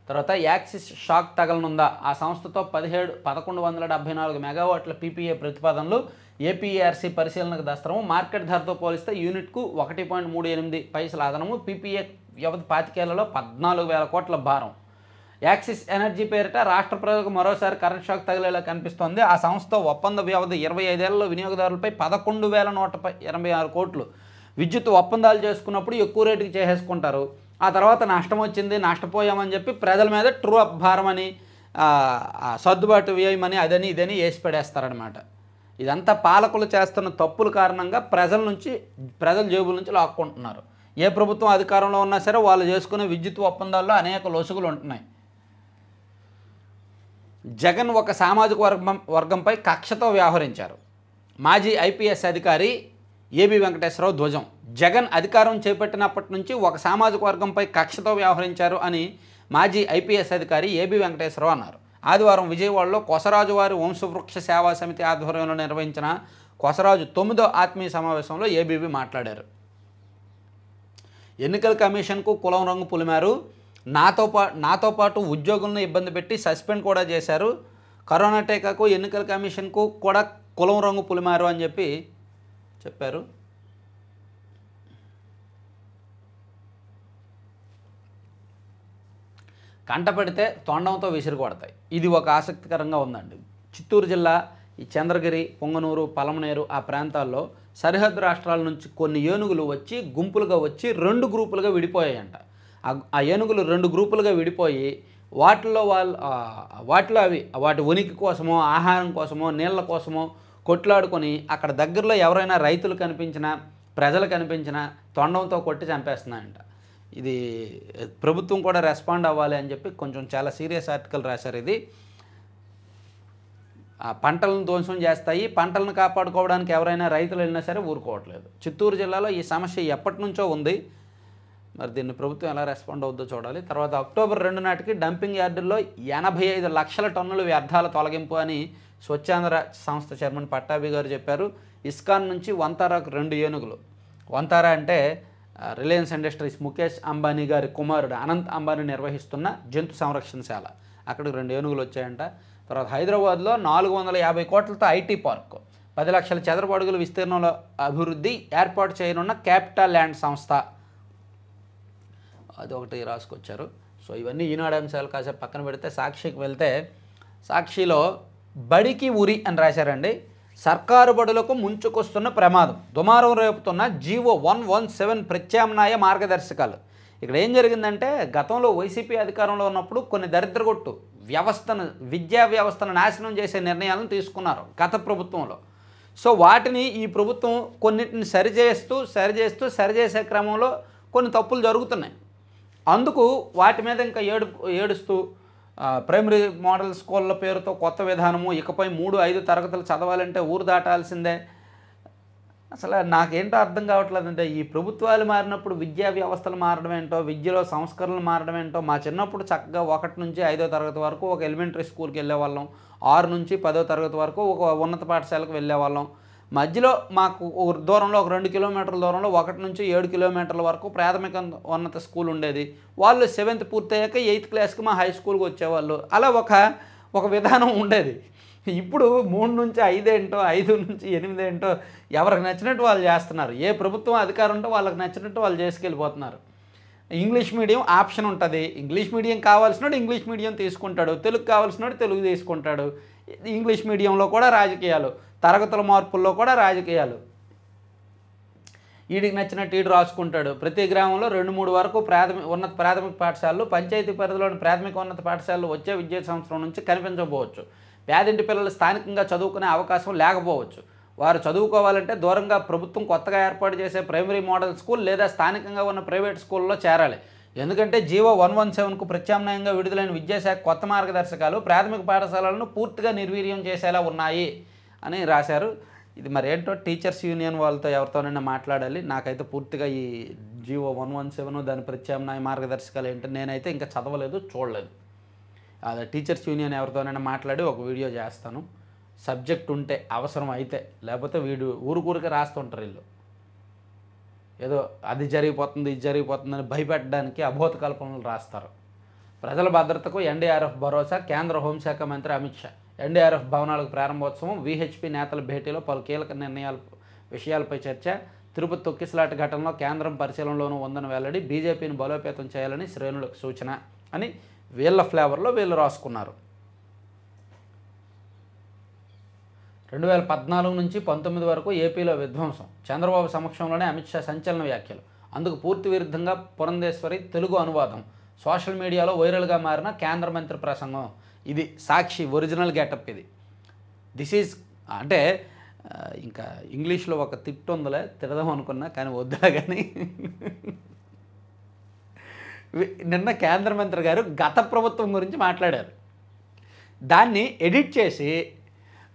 తర్వాత యాక్సిస్ షాక్ తగలనుందా? ఆ సంస్థతో 1174 మెగావాట్ల పీపీఏ ప్రతిపాదనలు, ఏపీఆర్సీ పరిశీలనకు దస్త్రము. మార్కెట్ ధరతో పోలిస్తే యూనిట్కు 1.38 పైసల అదనము. పీపీఏ వ్యవధి 25 ఏళ్లలో 14,000 కోట్ల భారం. యాక్సిస్ ఎనర్జీ పేరిట రాష్ట్ర ప్రజలకు మరోసారి కరెంట్ షాక్ తగిలేలా కనిపిస్తోంది. ఆ సంస్థతో ఒప్పంద వ్యవధి 25 ఏళ్లలో వినియోగదారులపై 11,186 కోట్లు. విద్యుత్ ఒప్పందాలు చేసుకున్నప్పుడు ఎక్కువ రేటుకి చేసేసుకుంటారు. ఆ తర్వాత నష్టం వచ్చింది, నష్టపోయామని చెప్పి ప్రజల మీద ట్రూ అప్ భారం అని, సర్దుబాటు వ్యయమని, అదని ఇదని వేసి పడేస్తారనమాట. ఇదంతా పాలకులు చేస్తున్న తప్పుల కారణంగా ప్రజల జేబుల నుంచి లాక్కుంటున్నారు. ఏ ప్రభుత్వం అధికారంలో ఉన్నా సరే వాళ్ళు చేసుకునే విద్యుత్ ఒప్పందాల్లో అనేక లొసుగులు ఉంటున్నాయి. జగన్ ఒక సామాజిక వర్గంపై కక్షతో వ్యవహరించారు. మాజీ ఐపీఎస్ అధికారి ఏబి వెంకటేశ్వరరావు ధ్వజం. జగన్ అధికారం చేపట్టినప్పటి నుంచి ఒక సామాజిక వర్గంపై కక్షతో వ్యవహరించారు అని మాజీ ఐపీఎస్ అధికారి ఏబి వెంకటేశ్వరరావు అన్నారు. ఆదివారం విజయవాడలో కొసరాజు వారి వంశవృక్ష సేవా సమితి ఆధ్వర్యంలో నిర్వహించిన కొసరాజు 9వ ఆత్మీయ సమావేశంలో ఏబీబీ మాట్లాడారు. ఎన్నికల కమిషన్కు కులం రంగు పులిమారు, నాతో పాటు ఉద్యోగులను ఇబ్బంది పెట్టి సస్పెండ్ కూడా చేశారు. కరోనా టీకాకు ఎన్నికల కమిషన్కు కూడా కులం రంగు పులిమారు అని చెప్పారు. కంటపెడితే తొండంతో విసిరి కొడతాయి. ఇది ఒక ఆసక్తికరంగా ఉందండి. చిత్తూరు జిల్లా ఈ చంద్రగిరి, పొంగనూరు, పలమనేరు ఆ ప్రాంతాల్లో సరిహద్దు రాష్ట్రాల నుంచి కొన్ని ఏనుగులు వచ్చి గుంపులుగా వచ్చి 2 గ్రూపులుగా విడిపోయాయంట. ఆ ఏనుగులు 2 గ్రూపులుగా విడిపోయి వాటిలో అవి వాటి ఉనికి కోసమో, ఆహారం కోసమో, నీళ్ళ కోసమో కొట్లాడుకొని అక్కడ దగ్గరలో ఎవరైనా రైతులు కనిపించినా, ప్రజలు కనిపించినా తొండంతో కొట్టి చంపేస్తున్నాయంట. ఇది ప్రభుత్వం కూడా రెస్పాండ్ అవ్వాలి అని చెప్పి కొంచెం చాలా సీరియస్ ఆర్టికల్ రాశారు. ఇది పంటలను ధ్వంసం చేస్తాయి, పంటలను కాపాడుకోవడానికి ఎవరైనా రైతులు వెళ్ళినా సరే ఊరుకోవట్లేదు. చిత్తూరు జిల్లాలో ఈ సమస్య ఎప్పటి నుంచో ఉంది. మరి దీన్ని ప్రభుత్వం ఎలా రెస్పాండ్ అవుద్దో చూడాలి. తర్వాత అక్టోబర్ 2 నాటికి డంపింగ్ యార్డుల్లో 85 లక్షల టన్నుల వ్యర్థాల తొలగింపు అని స్వచ్ఛాంధ్ర సంస్థ చైర్మన్ పట్టాభి గారు చెప్పారు. ఇస్కాన్ నుంచి వంతారాకు 2 ఏనుగులు. వంతారా అంటే రిలయన్స్ ఇండస్ట్రీస్ ముఖేష్ అంబానీ గారి కుమారుడు అనంత్ అంబానీ నిర్వహిస్తున్న జంతు సంరక్షణశాల. అక్కడికి 2 ఏనుగులు వచ్చాయంట. తర్వాత హైదరాబాద్లో 450 కోట్లతో ఐటీ పార్క్, 10 లక్షల చదరపు అడుగుల విస్తీర్ణంలో అభివృద్ధి ఏర్పాటు చేయనున్న క్యాపిటల్ ల్యాండ్ సంస్థ, అది ఒకటి రాసుకొచ్చారు. సో ఇవన్నీ ఈనాడు అంశాలు. కాసేపు పక్కన పెడితే సాక్షికి వెళ్తే సాక్షిలో బడికి ఉరి అని రాశారండి. సర్కారు బడులకు ముంచుకొస్తున్న ప్రమాదం, దుమారం రేపుతున్న జీవో 117 ప్రత్యామ్నాయ మార్గదర్శకాలు. ఇక్కడ ఏం జరిగిందంటే గతంలో వైసీపీ అధికారంలో ఉన్నప్పుడు కొన్ని దరిద్రగొట్టు విద్యా వ్యవస్థను నాశనం చేసే నిర్ణయాలను తీసుకున్నారు గత ప్రభుత్వంలో. సో వాటిని ఈ ప్రభుత్వం కొన్నిటిని సరిచేసే క్రమంలో కొన్ని తప్పులు జరుగుతున్నాయి. అందుకు వాటి మీద ఇంకా ఏడుస్తూ ప్రైమరీ మోడల్ స్కూళ్ళ పేరుతో కొత్త విధానము, ఇకపై 3-5 తరగతులు చదవాలంటే ఊరు దాటాల్సిందే. అసలు నాకేంటో అర్థం కావట్లేదంటే ఈ ప్రభుత్వాలు మారినప్పుడు విద్యా వ్యవస్థలు మారడం ఏంటో, విద్యలో సంస్కరణలు మారడం ఏంటో. మా చిన్నప్పుడు చక్కగా 1 నుంచి 5వ తరగతి వరకు ఒక ఎలిమెంటరీ స్కూల్కి వెళ్ళేవాళ్ళం, 6 నుంచి 10వ తరగతి వరకు ఒక ఉన్నత పాఠశాలకు వెళ్ళేవాళ్ళం. మధ్యలో మాకు దూరంలో ఒక 2 కిలోమీటర్ల దూరంలో 1 నుంచి 7 కిలోమీటర్ల వరకు ప్రాథమిక ఉన్నత స్కూల్ ఉండేది. వాళ్ళు 7th పూర్తయ్యాక 8th క్లాస్కి మా హై స్కూల్కి వచ్చేవాళ్ళు. అలా ఒక విధానం ఉండేది. ఇప్పుడు 3 నుంచి 5 ఏంటో, 5 నుంచి 8 ఏంటో ఎవరికి నచ్చినట్టు వాళ్ళు చేస్తున్నారు. ఏ ప్రభుత్వం అధికారం ఉంటే వాళ్ళకి నచ్చినట్టు వాళ్ళు చేసుకెళ్ళిపోతున్నారు. ఇంగ్లీష్ మీడియం ఆప్షన్ ఉంటుంది. ఇంగ్లీష్ మీడియం కావాల్సినోడు ఇంగ్లీష్ మీడియం తీసుకుంటాడు, తెలుగు కావాల్సినోడు తెలుగు తీసుకుంటాడు. ఇంగ్లీష్ మీడియంలో కూడా రాజకీయాలు, తరగతుల మార్పుల్లో కూడా రాజకీయాలు. వీడికి నచ్చినట్టు వీడు రాసుకుంటాడు. ప్రతి గ్రామంలో 2-3 వరకు ఉన్నత ప్రాథమిక పాఠశాలలు, పంచాయతీ పరిధిలోని ప్రాథమిక ఉన్నత పాఠశాలలు వచ్చే విద్యా సంవత్సరం నుంచి కనిపించకపోవచ్చు. పేదింటి పిల్లలు స్థానికంగా చదువుకునే అవకాశం లేకపోవచ్చు. వారు చదువుకోవాలంటే దూరంగా ప్రభుత్వం కొత్తగా ఏర్పాటు చేసే ప్రైమరీ మోడల్ స్కూల్ లేదా స్థానికంగా ఉన్న ప్రైవేట్ స్కూల్లో చేరాలి. ఎందుకంటే జీవో 117కు ప్రత్యామ్నాయంగా విడుదలైన విద్యాశాఖ కొత్త మార్గదర్శకాలు ప్రాథమిక పాఠశాలలను పూర్తిగా నిర్వీర్యం చేసేలా ఉన్నాయి అని రాశారు. ఇది మరి ఏంటో టీచర్స్ యూనియన్ వాళ్ళతో ఎవరితోనైనా మాట్లాడాలి. నాకైతే పూర్తిగా ఈ జీవో 117 దాని ప్రత్యామ్నాయ మార్గదర్శకాలు ఏంటో నేనైతే ఇంకా చదవలేదు, చూడలేదు. అదే టీచర్స్ యూనియన్ ఎవరితోనైనా మాట్లాడి ఒక వీడియో చేస్తాను. సబ్జెక్ట్ ఉంటే అవసరం అయితే, లేకపోతే ఊరికే రాస్తుంటారు వీళ్ళు. ఏదో అది జరిగిపోతుంది ఇది జరిగిపోతుందని భయపెట్టడానికి అబోధ కల్పనలు రాస్తారు. ప్రజల భద్రతకు ఎన్డీఆర్ఎఫ్ భరోసా, కేంద్ర హోంశాఖ మంత్రి అమిత్ షా. ఎన్డీఆర్ఎఫ్ భవనాలకు ప్రారంభోత్సవం, వీహెచ్పీ నేతల భేటీలో పలు కీలక విషయాలపై చర్చ. తిరుపతి తొక్కిసలాట ఘటనలో కేంద్రం పరిశీలనలోనూ ఉందని వెల్లడి. బీజేపీని బలోపేతం చేయాలని శ్రేణులకు సూచన అని వీళ్ళ ఫ్లేవర్లో వీళ్ళు రాసుకున్నారు. 2014 నుంచి 19 వరకు ఏపీలో విధ్వంసం, చంద్రబాబు సమక్షంలోనే అమిత్ షా సంచలన వ్యాఖ్యలు. అందుకు పూర్తి విరుద్ధంగా పురంధేశ్వరి తెలుగు అనువాదం. సోషల్ మీడియాలో వైరల్గా మారిన కేంద్ర మంత్రి ప్రసంగం. ఇది సాక్షి ఒరిజినల్ గెటప్. ఇది దిస్ ఈజ్ అంటే ఇంకా ఇంగ్లీష్లో ఒక తిట్టు ఉందిలే, తిడదాం అనుకున్నా కానీ వద్దులే. కానీ నిన్న కేంద్ర మంత్రి గారు గత ప్రభుత్వం గురించి మాట్లాడారు. దాన్ని ఎడిట్ చేసి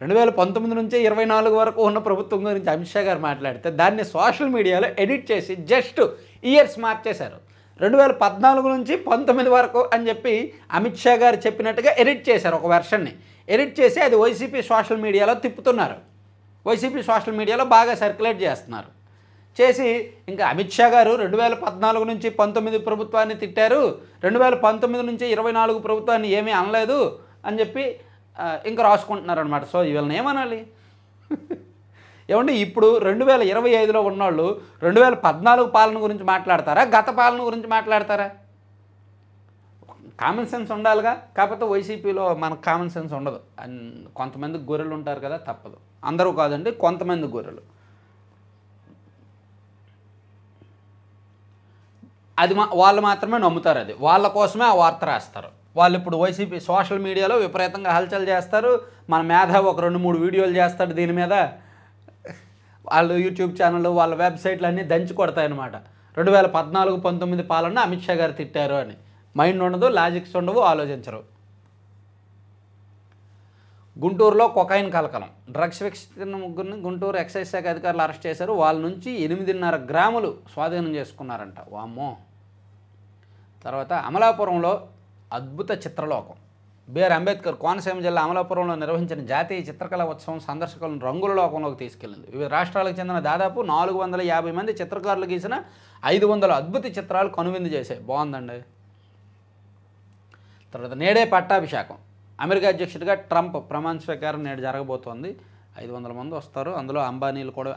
2019 నుంచి 24 వరకు ఉన్న ప్రభుత్వం గురించి అమిత్ షా గారు మాట్లాడితే దాన్ని సోషల్ మీడియాలో ఎడిట్ చేసి జస్ట్ ఇయర్స్ మార్చేశారు. 2014 నుంచి 19 వరకు అని చెప్పి అమిత్ షా గారు చెప్పినట్టుగా ఎడిట్ చేశారు. ఒక వెర్షన్ని ఎడిట్ చేసి అది వైసీపీ సోషల్ మీడియాలో తిప్పుతున్నారు. వైసీపీ సోషల్ మీడియాలో బాగా సర్క్యులేట్ చేస్తున్నారు. చేసి ఇంకా అమిత్ షా గారు 2014 నుంచి 19 ప్రభుత్వాన్ని తిట్టారు, 2019 నుంచి 24 ప్రభుత్వాన్ని ఏమీ అనలేదు అని చెప్పి ఇంకా రాసుకుంటున్నారు అనమాట. సో వీళ్ళని ఏమనాలి? ఏమంటే ఇప్పుడు 2025లో ఉన్నవాళ్ళు 2014 పాలన గురించి మాట్లాడతారా, గత పాలన గురించి మాట్లాడతారా? కామన్ సెన్స్ ఉండాలిగా. కాకపోతే వైసీపీలో మనకు కామన్ సెన్స్ ఉండదు. కొంతమంది గొర్రెలు ఉంటారు కదా, తప్పదు. అందరూ కాదండి, కొంతమంది గొర్రెలు. అది వాళ్ళు మాత్రమే నమ్ముతారు. అది వాళ్ళ కోసమే ఆ వార్త రాస్తారు. వాళ్ళు ఇప్పుడు వైసీపీ సోషల్ మీడియాలో విపరీతంగా హల్చల్ చేస్తారు. మన మేధావి ఒక 2-3 వీడియోలు చేస్తాడు దీని మీద. వాళ్ళు యూట్యూబ్ ఛానళ్ళు, వాళ్ళ వెబ్సైట్లు అన్నీ దంచి కొడతాయన్నమాట. 2014-19 పాలన అమిత్ షా గారు తిట్టారు అని. మైండ్ ఉండదు, లాజిక్స్ ఉండవు, ఆలోచించరు. గుంటూరులో కొకైన్ కలకలం. డ్రగ్స్ వ్యక్తిన ముగ్గురిని గుంటూరు ఎక్సైజ్ శాఖ అధికారులు అరెస్ట్ చేశారు. వాళ్ళ నుంచి 8.5 గ్రాములు స్వాధీనం చేసుకున్నారంట. వామ్మో. తర్వాత అమలాపురంలో అద్భుత చిత్రలోకం. బిఆర్ అంబేద్కర్ కోనసీమ జిల్లా అమలాపురంలో నిర్వహించిన జాతీయ చిత్రకళా ఉత్సవం సందర్శకులను రంగుల లోకంలోకి తీసుకెళ్లింది. వివిధ రాష్ట్రాలకు చెందిన దాదాపు 450 మంది చిత్రకారులు గీసిన 500 అద్భుత చిత్రాలు కనువిందు చేశాయి. బాగుందండి. తర్వాత నేడే పట్టాభిషేకం. అమెరికా అధ్యక్షుడిగా ట్రంప్ ప్రమాణ స్వీకారం నేడు జరగబోతోంది. 500 మంది వస్తారు. అందులో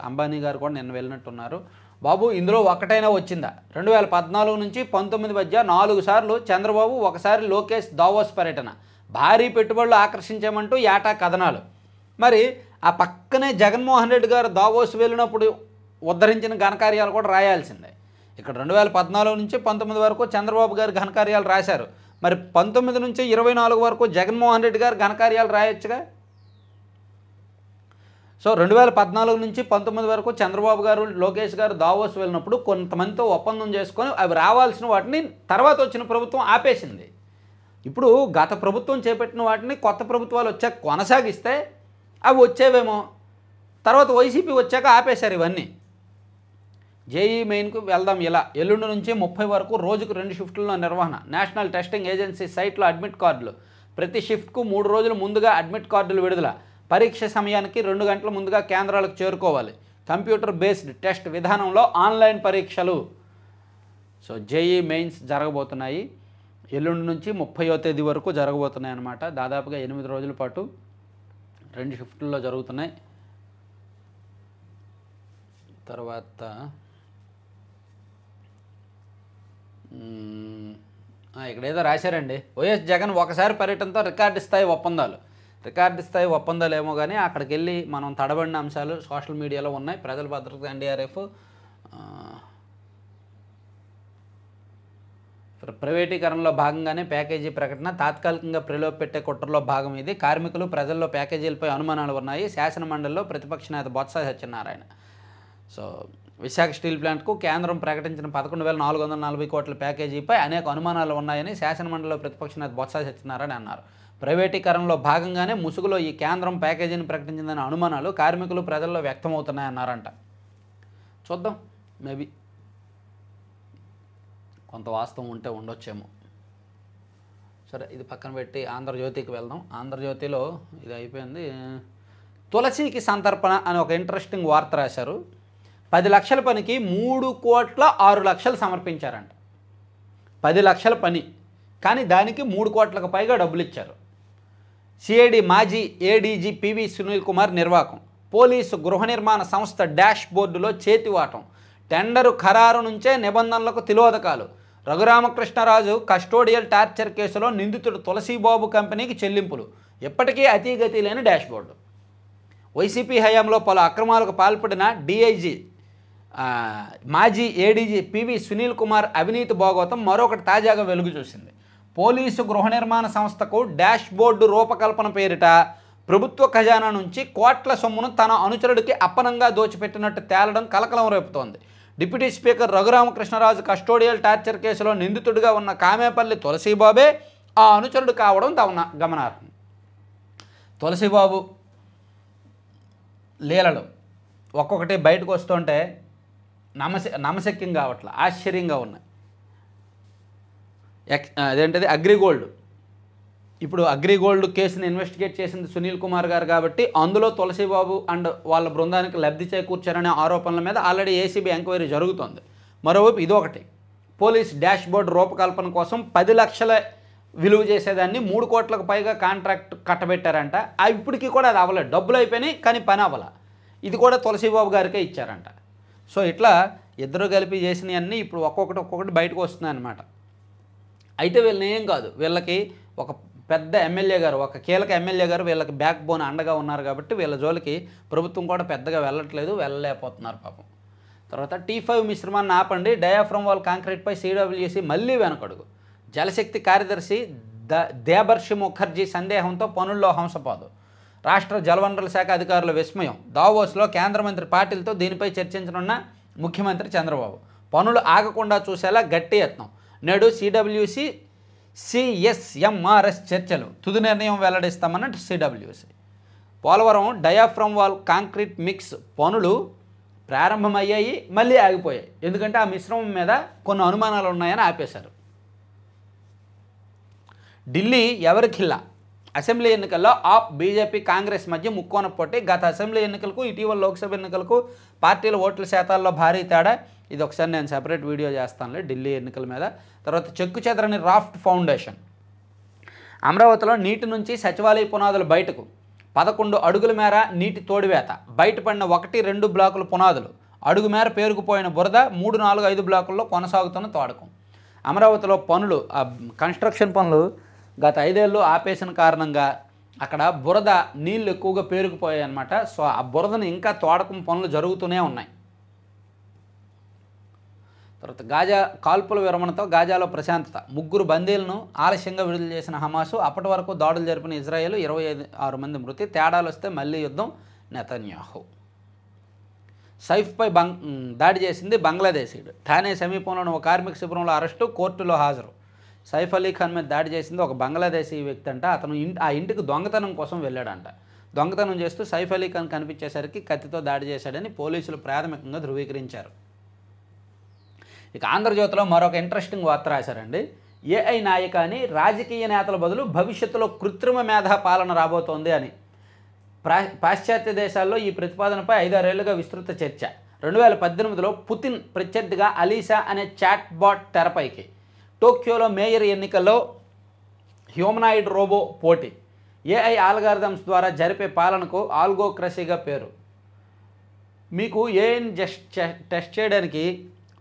అంబానీ గారు కూడా నిన్న వెళ్ళినట్టున్నారు. బాబు ఇందులో ఒకటైనా వచ్చిందా? 2014 నుంచి 19 మధ్య 4 సార్లు చంద్రబాబు, ఒకసారి లోకేష్ దావోస్ పర్యటన, భారీ పెట్టుబడులు ఆకర్షించామంటూ ఏటా కథనాలు. మరి ఆ పక్కనే జగన్మోహన్ రెడ్డి గారు దావోస్ వెళ్ళినప్పుడు ఉద్ధరించిన ఘనకార్యాలు కూడా రాయాల్సిందే. ఇక్కడ 2014 నుంచి 19 వరకు చంద్రబాబు గారు ఘనకార్యాలు రాశారు. మరి 19 నుంచి 24 వరకు జగన్మోహన్ రెడ్డి గారు ఘనకార్యాలు రాయొచ్చుగా. సో 2014 నుంచి 19 వరకు చంద్రబాబు గారు, లోకేష్ గారు దావోస్ వెళ్ళినప్పుడు కొంతమందితో ఒప్పందం చేసుకొని అవి రావాల్సిన వాటిని తర్వాత వచ్చిన ప్రభుత్వం ఆపేసింది. ఇప్పుడు గత ప్రభుత్వం చేపట్టిన వాటిని కొత్త ప్రభుత్వాలు వచ్చాక కొనసాగిస్తే అవి వచ్చేవేమో. తర్వాత వైసీపీ వచ్చాక ఆపేశారు ఇవన్నీ. జేఈ మెయిన్కు వెళ్దాం ఇలా. ఎల్లుండి నుంచి 30 వరకు రోజుకు 2 షిఫ్టుల్లో నిర్వహణ. నేషనల్ టెస్టింగ్ ఏజెన్సీ సైట్లో అడ్మిట్ కార్డులు. ప్రతి షిఫ్ట్కు 3 రోజులు ముందుగా అడ్మిట్ కార్డులు విడుదల. పరీక్ష సమయానికి 2 గంటల ముందుగా కేంద్రాలకు చేరుకోవాలి. కంప్యూటర్ బేస్డ్ టెస్ట్ విధానంలో ఆన్లైన్ పరీక్షలు. సో జేఈ మెయిన్స్ జరగబోతున్నాయి. ఎల్లుండి నుంచి 30వ తేదీ వరకు జరగబోతున్నాయి అన్నమాట. దాదాపుగా 8 రోజుల పాటు 2 షిఫ్టుల్లో జరుగుతున్నాయి. తర్వాత ఇక్కడ ఏదో రాశారండి. వైఎస్ జగన్ ఒకసారి పర్యటనతో రికార్డు స్థాయి ఒప్పందాలు ఏమో కానీ అక్కడికి వెళ్ళి మనం తడబడిన అంశాలు సోషల్ మీడియాలో ఉన్నాయి. ప్రజల భద్రత, ఎన్డీఆర్ఎఫ్, ప్రైవేటీకరణలో భాగంగానే ప్యాకేజీ ప్రకటన. తాత్కాలికంగా ప్రలోభ పెట్టే కుట్రలో భాగం ఇది. కార్మికులు, ప్రజల్లో ప్యాకేజీలపై అనుమానాలు ఉన్నాయి. శాసనమండలిలో ప్రతిపక్ష నేత బొత్స సత్యనారాయణ. సో విశాఖ స్టీల్ ప్లాంట్కు కేంద్రం ప్రకటించిన 11,440 కోట్ల ప్యాకేజీపై అనేక అనుమానాలు ఉన్నాయని శాసనమండలిలో ప్రతిపక్ష నేత బొత్స సత్యనారాయణ అన్నారు. ప్రైవేటీకరణలో భాగంగానే ముసుగులో ఈ కేంద్రం ప్యాకేజీని ప్రకటించిందనే అనుమానాలు కార్మికులు, ప్రజల్లో వ్యక్తమవుతున్నాయన్నారంట. చూద్దాం, మేబీ కొంత వాస్తవం ఉంటే ఉండొచ్చేమో. సరే, ఇది పక్కన పెట్టి ఆంధ్రజ్యోతికి వెళ్దాం. ఆంధ్రజ్యోతిలో ఇది అయిపోయింది. తులసికి సంతర్పణ అని ఒక ఇంట్రెస్టింగ్ వార్త రాశారు. 10 లక్షల పనికి 3,06,00,000 సమర్పించారంట. 10 లక్షల పని, కానీ దానికి 3 కోట్లకు పైగా డబ్బులు ఇచ్చారు. సిఐడి మాజీ ఏడీజీ పివి సునీల్ కుమార్ నిర్వాకం. పోలీసు గృహ నిర్మాణ సంస్థ డాష్ బోర్డులో చేతివాటం. టెండరు ఖరారు నుంచే నిబంధనలకు తిలోదకాలు. రఘురామకృష్ణరాజు కస్టోడియల్ టార్చర్ కేసులో నిందితుడు తులసీబాబు కంపెనీకి చెల్లింపులు. ఎప్పటికీ అతీగతి లేని డాష్ బోర్డు. వైసీపీ హయాంలో పలు అక్రమాలకు పాల్పడిన డీఐజీ మాజీ ఏడీజీ పివి సునీల్ కుమార్ అవినీతి భాగవతం మరొకటి తాజాగా వెలుగు చూసింది. పోలీసు గృహ నిర్మాణ సంస్థకు డాష్ బోర్డు రూపకల్పన పేరిట ప్రభుత్వ ఖజానా నుంచి కోట్ల సొమ్మును తన అనుచరుడికి అప్పనంగా దోచిపెట్టినట్టు తేలడం కలకలం రేపుతోంది. Deputy speaker Raghuramakrishnaraju custodial torture కేసులో నిందితుడిగా ఉన్న కామేపల్లి తులసీబాబే ఆ అనుచరుడు కావడం గమనార్హం. తులసీబాబు లీలలు ఒక్కొక్కటి బయటకు వస్తుంటే నమశక్యం కావట్ల, ఆశ్చర్యంగా ఉన్నాయి. అదేంటిది అగ్రిగోల్డ్. ఇప్పుడు అగ్రిగోల్డ్ కేసుని ఇన్వెస్టిగేట్ చేసింది సునీల్ కుమార్ గారు కాబట్టి అందులో తులసీబాబు అండ్ వాళ్ళ బృందానికి లబ్ధి చేకూర్చారనే ఆరోపణల మీద ఆల్రెడీ ఏసీబీ ఎంక్వైరీ జరుగుతోంది. మరోవైపు ఇదొకటి, పోలీస్ డాష్ బోర్డు రూపకల్పన కోసం 10 లక్షల విలువ చేసేదాన్ని 3 కోట్లకు పైగా కాంట్రాక్ట్ కట్టబెట్టారంట. ఇప్పటికీ కూడా అది అవ్వలేదు, డబ్బులు అయిపోయినాయి కానీ పని అవ్వల. ఇది కూడా తులసీబాబు గారికే ఇచ్చారంట. సో ఇట్లా ఇద్దరు కలిపి చేసినవన్నీ ఇప్పుడు ఒక్కొక్కటి బయటకు వస్తున్నాయి అన్నమాట. అయితే వీళ్ళని ఏం కాదు, వీళ్ళకి ఒక పెద్ద ఎమ్మెల్యే గారు, ఒక కీలక ఎమ్మెల్యే గారు వీళ్ళకి బ్యాక్ బోన్ అండగా ఉన్నారు కాబట్టి వీళ్ళ జోలికి ప్రభుత్వం కూడా పెద్దగా వెళ్ళలేకపోతున్నారు పాపం. తర్వాత T5 మిశ్రమాన్ని ఆపండి, డయాఫ్రమ్ వాల్ కాంక్రీట్పై CWC మళ్ళీ వెనకడుగు. జలశక్తి కార్యదర్శి దేబర్షి ముఖర్జీ సందేహంతో పనుల్లో హంసపాదు. రాష్ట్ర జలవనరుల శాఖ అధికారుల విస్మయం. దావోస్లో కేంద్ర మంత్రి పాటిల్తో దీనిపై చర్చించనున్న ముఖ్యమంత్రి చంద్రబాబు. పనులు ఆగకుండా చూసేలా గట్టి యత్నం. నేడు CWC CSMRS చర్చలు, తుది నిర్ణయం వెల్లడిస్తామన్న CWC. Polavaram diaphragm wall concrete mix పనులు ప్రారంభమయ్యాయి, మళ్ళీ ఆగిపోయాయి. ఎందుకంటే ఆ మిశ్రమం మీద కొన్ని అనుమానాలు ఉన్నాయని ఆపేశారు. ఢిల్లీ ఎవరికిల్లా? అసెంబ్లీ ఎన్నికల్లో ఆప్, బీజేపీ, కాంగ్రెస్ మధ్య ముక్కోన పోటీ. గత అసెంబ్లీ ఎన్నికలకు ఇటీవల లోక్సభ ఎన్నికలకు పార్టీల ఓట్ల శాతాల్లో భారీ తేడా. ఇది ఒకసారి నేను సెపరేట్ వీడియో చేస్తానులే ఢిల్లీ ఎన్నికల మీద. తర్వాత చెక్కు చెదరని రాఫ్ట్ ఫౌండేషన్. అమరావతిలో నీటి నుంచి సచివాలయ పునాదులు బయటకు. 11 అడుగుల మేర నీటి తోడివేత. బయటపడిన 1-2 బ్లాకుల పునాదులు. అడుగు మేర పేరుకుపోయిన బురద. 3, 4, 5 బ్లాకుల్లో కొనసాగుతున్న తోడకం. అమరావతిలో పనులు, కన్స్ట్రక్షన్ పనులు గత 5 ఏళ్ళు ఆపేసిన కారణంగా అక్కడ బురద నీళ్ళు ఎక్కువగా పేరుకుపోయాయి అన్నమాట. సో ఆ బురదను ఇంకా తోడకం పనులు జరుగుతూనే ఉన్నాయి. తర్వాత గాజా కాల్పుల విరమణతో గాజాలో ప్రశాంతత. 3 బందీలను ఆలస్యంగా విడుదల చేసిన హమాసు. అప్పటి వరకు దాడులు జరిపిన ఇజ్రాయెల్. 26 మంది మృతి. తేడాలు వస్తే మళ్ళీ యుద్ధం. నెతన్యాహు. సైఫ్పై దాడి చేసింది బంగ్లాదేశీయుడు. ఠానే సమీపంలోని ఒక కార్మిక శిబిరంలో అరెస్టు, కోర్టులో హాజరు. సైఫ్ అలీ ఖాన్ మీద దాడి చేసింది ఒక బంగ్లాదేశీ వ్యక్తి అంట. అతను ఆ ఇంటికి దొంగతనం కోసం వెళ్ళాడంట. దొంగతనం చేస్తూ సైఫ్ అలీ ఖాన్ కనిపించేసరికి కత్తితో దాడి చేశాడని పోలీసులు ప్రాథమికంగా ధృవీకరించారు. ఇక ఆంధ్రజ్యోతిలో మరొక ఇంట్రెస్టింగ్ వార్త రాశారండి. AI నాయక అని రాజకీయ నేతల బదులు భవిష్యత్తులో కృత్రిమ మేధా పాలన రాబోతోంది అని. పాశ్చాత్య దేశాల్లో ఈ ప్రతిపాదనపై 5-6 ఏళ్లుగా విస్తృత చర్చ. 2018లో పుతిన్ ప్రత్యర్థిగా అలీసా అనే చాట్ బాట్ తెరపైకి. టోక్యోలో మేయర్ ఎన్నికల్లో హ్యూమనాయిడ్ రోబో పోటీ. AI ఆల్గారిథమ్స్ ద్వారా జరిపే పాలనకు ఆల్గోక్రసీగా పేరు. మీకు ఏఐని టెస్ట్ చేయడానికి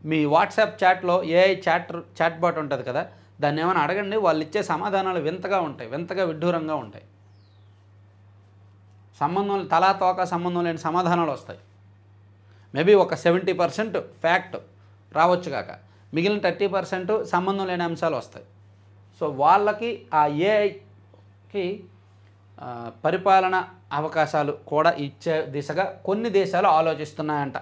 మీ వాట్సాప్ చాట్లో AI చాట్ బాట్ ఉంటుంది కదా, దాన్ని ఏమైనా అడగండి, వాళ్ళు ఇచ్చే సమాధానాలు వింతగా ఉంటాయి, వింతగా విడ్డూరంగా ఉంటాయి. తలా తోక సంబంధం లేని సమాధానాలు వస్తాయి. మేబీ ఒక 70% ఫ్యాక్ట్ రావచ్చు కాక, మిగిలిన 30% సంబంధం లేని అంశాలు వస్తాయి. సో వాళ్ళకి ఆ ఏఐకి పరిపాలన అవకాశాలు కూడా ఇచ్చే దిశగా కొన్ని దేశాలు ఆలోచిస్తున్నాయంట.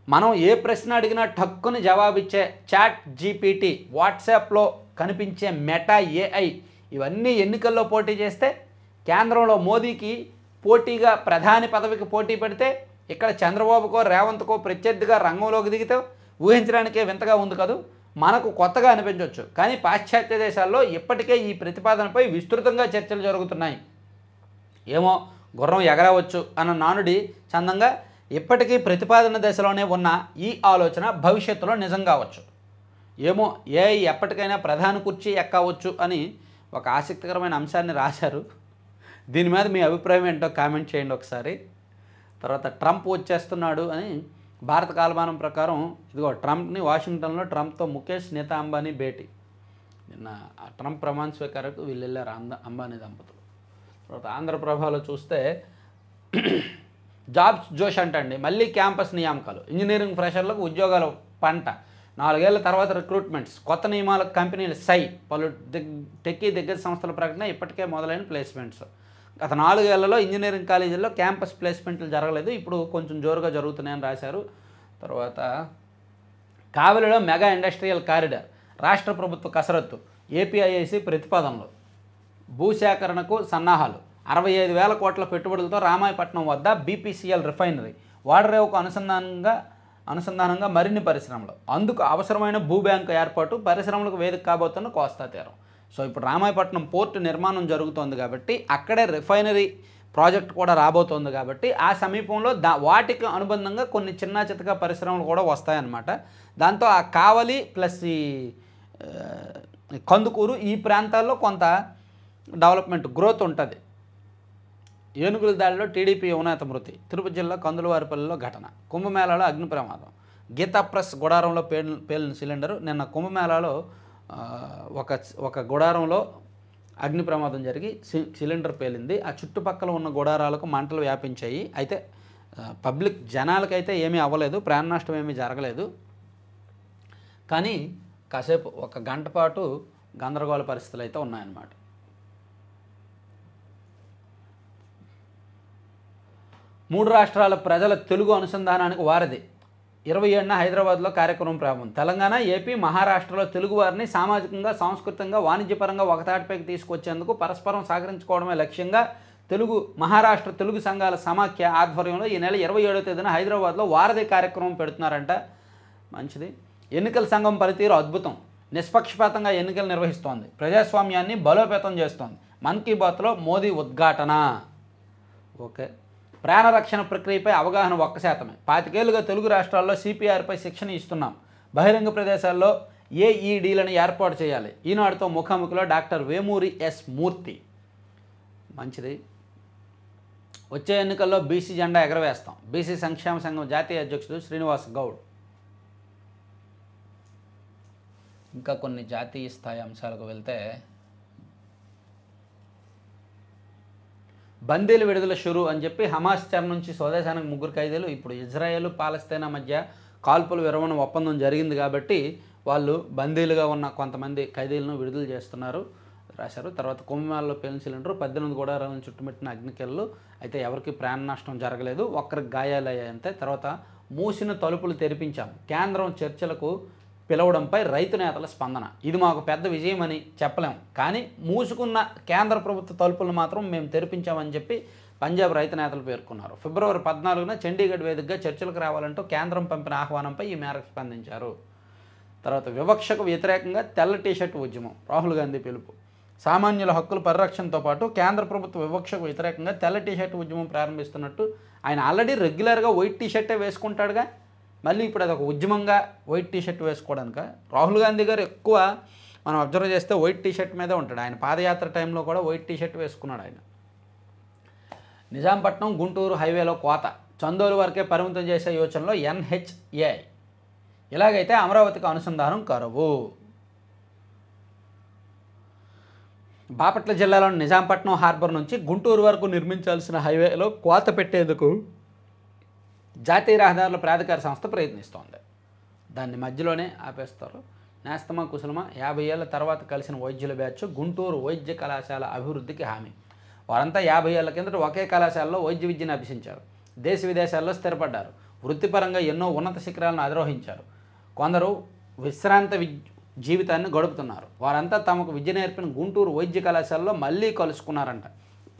మనం ఏ ప్రశ్న అడిగినా టక్కుని జవాబిచ్చే చాట్ GPT, వాట్సాప్లో కనిపించే మెటా AI, ఇవన్నీ ఎన్నికల్లో పోటీ చేస్తే, కేంద్రంలో మోదీకి పోటీగా ప్రధాని పదవికి పోటీ పెడితే, ఇక్కడ చంద్రబాబుకో రేవంత్కో ప్రత్యర్థిగా రంగంలోకి దిగితే ఊహించడానికే వింతగా ఉంది కదూ. మనకు కొత్తగా అనిపించవచ్చు, కానీ పాశ్చాత్య దేశాల్లో ఇప్పటికే ఈ ప్రతిపాదనపై విస్తృతంగా చర్చలు జరుగుతున్నాయి. ఏమో గుర్రం ఎగరవచ్చు అన్న నానుడి చందంగా ఇప్పటికీ ప్రతిపాదన దశలోనే ఉన్న ఈ ఆలోచన భవిష్యత్తులో నిజం కావచ్చు. ఏమో AI ఎప్పటికైనా ప్రధాన కుర్చీ ఎక్కవచ్చు అని ఒక ఆసక్తికరమైన అంశాన్ని రాశారు. దీని మీద మీ అభిప్రాయం ఏంటో కామెంట్ చేయండి ఒకసారి. తర్వాత ట్రంప్ వచ్చేస్తున్నాడు అని భారత కాలమానం ప్రకారం ఇదిగో ట్రంప్ని వాషింగ్టన్లో ట్రంప్తో ముఖేష్, నీతా అంబానీ భేటీ. నిన్న ట్రంప్ ప్రమాణ స్వీకారకు వీళ్ళు వెళ్ళారు, అంబానీ దంపతులు. తర్వాత ఆంధ్రప్రభలో చూస్తే జాబ్స్ జోష్ అంటండి, మళ్ళీ క్యాంపస్ నియామకాలు. ఇంజనీరింగ్ ఫ్రెషర్లకు ఉద్యోగాల పంట. 4 ఏళ్ల తర్వాత రిక్రూట్మెంట్స్. కొత్త నియమాలకు కంపెనీలు సై. పలు టెక్కీ దిగ్గజ సంస్థల ప్రకటన. ఇప్పటికే మొదలైన ప్లేస్మెంట్స్. గత 4 ఏళ్లలో ఇంజనీరింగ్ కాలేజీల్లో క్యాంపస్ ప్లేస్మెంట్లు జరగలేదు, ఇప్పుడు కొంచెం జోరుగా జరుగుతున్నాయని రాశారు. తర్వాత కావలిలో మెగా ఇండస్ట్రియల్ కారిడార్ రాష్ట్ర ప్రభుత్వ కసరత్తు, ఏపీఐఐసి ప్రతిపాదనలు. భూసేకరణకు సన్నాహాలు, 65,000 కోట్ల పెట్టుబడులతో రామాయపట్నం వద్ద బీపీసీఎల్ రిఫైనరీ, వాడరేవుకు అనుసంధానంగా మరిన్ని పరిశ్రమలు, అందుకు అవసరమైన భూ బ్యాంకు ఏర్పాటు, పరిశ్రమలకు వేదిక కాబోతున్న కోస్తా తీరం. సో ఇప్పుడు రామాయపట్నం పోర్టు నిర్మాణం జరుగుతోంది కాబట్టి అక్కడే రిఫైనరీ ప్రాజెక్ట్ కూడా రాబోతోంది కాబట్టి ఆ సమీపంలో వాటికి అనుబంధంగా కొన్ని చిన్న చితక పరిశ్రమలు కూడా వస్తాయన్నమాట. దాంతో ఆ కావలి ప్లస్ ఈ కందుకూరు ఈ ప్రాంతాల్లో కొంత డెవలప్మెంట్ గ్రోత్ ఉంటుంది. ఏనుగుల దాడిలో టీడీపీ యువనేత మృతి, తిరుపతి జిల్లా కందులవారిపల్లిలో ఘటన. కుంభమేళాలో అగ్ని ప్రమాదం, గీతా ప్రెస్ గుడారంలో పేలిన సిలిండరు. నిన్న కుంభమేళాలో ఒక గుడారంలో అగ్ని ప్రమాదం జరిగి సిలిండర్ పేలింది. ఆ చుట్టుపక్కల ఉన్న గుడారాలకు మంటలు వ్యాపించాయి. అయితే పబ్లిక్ జనాలకైతే ఏమీ అవ్వలేదు, ప్రాణ నష్టం ఏమీ జరగలేదు. కానీ కాసేపు 1 గంట పాటు గందరగోళ పరిస్థితులు అయితే ఉన్నాయన్నమాట. మూడు రాష్ట్రాల ప్రజల తెలుగు అనుసంధానానికి వారధి, 27న హైదరాబాద్లో కార్యక్రమం ప్రారంభం. తెలంగాణ, ఏపీ, మహారాష్ట్రలో తెలుగు వారిని సామాజికంగా, సాంస్కృతికంగా, వాణిజ్యపరంగా ఒకతాటిపైకి తీసుకొచ్చేందుకు పరస్పరం సహకరించుకోవడమే లక్ష్యంగా మహారాష్ట్ర తెలుగు సంఘాల సమాఖ్య ఆధ్వర్యంలో ఈ నెల 27వ తేదీన హైదరాబాద్లో వారధి కార్యక్రమం పెడుతున్నారంట. మంచిది. ఎన్నికల సంఘం పనితీరు అద్భుతం, నిష్పక్షపాతంగా ఎన్నికలు నిర్వహిస్తోంది, ప్రజాస్వామ్యాన్ని బలోపేతం చేస్తోంది. మన్ కీ బాత్లో మోదీ ఉద్ఘాటన. ఓకే. ప్రాణరక్షణ ప్రక్రియపై అవగాహన 1%. 25 ఏళ్లుగా తెలుగు రాష్ట్రాల్లో సిపిఆర్పై శిక్షణ ఇస్తున్నాం. బహిరంగ ప్రదేశాల్లో ఏఈడీలను ఏర్పాటు చేయాలి. ఈనాడుతో ముఖాముఖిలో డాక్టర్ వేమూరి ఎస్ మూర్తి. మంచిది. వచ్చే ఎన్నికల్లో బీసీ జెండా ఎగరవేస్తాం, బీసీ సంక్షేమ సంఘం జాతీయ అధ్యక్షుడు శ్రీనివాస్ గౌడ్. ఇంకా కొన్ని జాతీయ స్థాయి అంశాలకు వెళ్తే, బందీలు విడుదల షురు అని చెప్పి హమాస్ చెర నుంచి స్వదేశానికి 3 ఖైదీలు. ఇప్పుడు ఇజ్రాయెల్ పాలస్తీనా మధ్య కాల్పుల విరమణ ఒప్పందం జరిగింది కాబట్టి వాళ్ళు బందీలుగా ఉన్న కొంతమంది ఖైదీలను విడుదల చేస్తున్నారు రాశారు. తర్వాత కుంభమేళాలో పేలిన సిలిండర్, 18 గుడారాలను చుట్టుముట్టిన అగ్నికెళ్ళు. అయితే ఎవరికి ప్రాణ నష్టం జరగలేదు, ఒక్కరికి గాయాలయ్యాయంతే. తర్వాత మూసిన తలుపులు తెరిపించాం, కేంద్రం చర్చలకు పిలవడంపై రైతు నేతల స్పందన. ఇది మాకు పెద్ద విజయమని చెప్పలేం, కానీ మూసుకున్న కేంద్ర ప్రభుత్వ తలుపులను మాత్రం మేము తెరిపించామని చెప్పి పంజాబ్ రైతు నేతలు పేర్కొన్నారు. ఫిబ్రవరి 14న చండీగఢ్ వేదికగా చర్చలకు రావాలంటూ కేంద్రం పంపిన ఆహ్వానంపై ఈ మేరకు స్పందించారు. తర్వాత వివక్షకు వ్యతిరేకంగా తెల్ల టీషర్ట్ ఉద్యమం, రాహుల్ గాంధీ పిలుపు. సామాన్యుల హక్కుల పరిరక్షణతో పాటు కేంద్ర ప్రభుత్వ వివక్షకు వ్యతిరేకంగా తెల్ల టీషర్ట్ ఉద్యమం ప్రారంభిస్తున్నట్టు ఆయన ఆల్రెడీ రెగ్యులర్గా వైట్ టీషర్టే వేసుకుంటాడుగా, మళ్ళీ ఇప్పుడు అదొక ఉద్యమంగా వైట్ టీషర్ట్ వేసుకోవడానిక. రాహుల్ గాంధీ గారు ఎక్కువ మనం అబ్జర్వ్ చేస్తే వైట్ టీషర్ట్ మీదే ఉంటాడు. ఆయన పాదయాత్ర టైంలో కూడా వైట్ టీషర్ట్ వేసుకున్నాడు ఆయన. నిజాంపట్నం గుంటూరు హైవేలో కోత, చందోలు వరకే పరిమితం చేసే యోచనలో ఎన్హెచ్ఏఐ. ఇలాగైతే అమరావతికి అనుసంధానం కరువు. బాపట్ల జిల్లాలోని నిజాంపట్నం హార్బర్ నుంచి గుంటూరు వరకు నిర్మించాల్సిన హైవేలో కోత పెట్టేందుకు జాతీయ రహదారుల ప్రాధికార సంస్థ ప్రయత్నిస్తోంది. దాన్ని మధ్యలోనే ఆపేస్తారు. నేస్తమా కుశలమా 50 ఏళ్ల తర్వాత కలిసిన వైద్యుల బ్యాచ్ గుంటూరు వైద్య కళాశాల అభివృద్ధికి హామీ. వారంతా 50 ఏళ్ల కిందట ఒకే కళాశాలలో వైద్య విద్యను అభ్యసించారు, దేశ విదేశాల్లో స్థిరపడ్డారు, వృత్తిపరంగా ఎన్నో ఉన్నత శిఖరాలను అధిరోహించారు. కొందరు విశ్రాంత జీవితాన్ని గడుపుతున్నారు. వారంతా తమకు విద్య నేర్పిన గుంటూరు వైద్య కళాశాలలో మళ్ళీ కలుసుకున్నారంట.